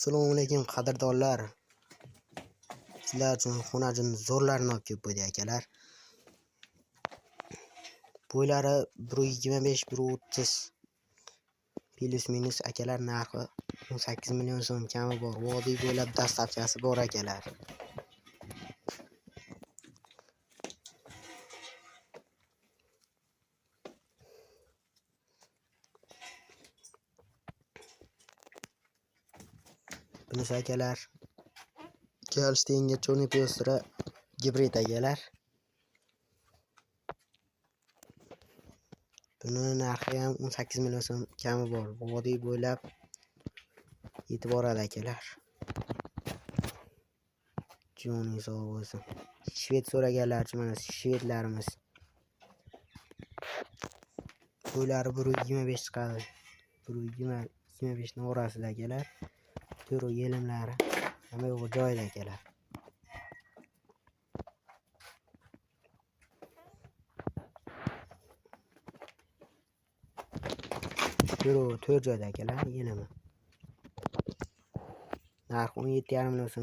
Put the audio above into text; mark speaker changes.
Speaker 1: Assalomu alaykum qadrdonlar. Sizlar uchun xonajin zo'rlarini olib kelib qo'ydik akalar. Bo'ylari 1.25 1.30 plus minus akalar, narxi 18 million so'm kami bor. Vodiy bo'ylab dastavchasi bor akalar. Bunisi akalar Galsteinga Chorny Piostra gibrid akalar. Buni narxi ham 18 million so'm kami bor. Vodiy bo'ylab yetib boradi akalar. Joning sog' bo'lsin. Shved so'raganlar uchun mana shvedlarimiz. Bo'ylari 1.25 chiqadi. 1.25 ning orasida akalar. Turu yelimlari hamma yo'q joyida akalar. Turu 4 joyda akalar, yelimi. Narxi 17,5 million so'm.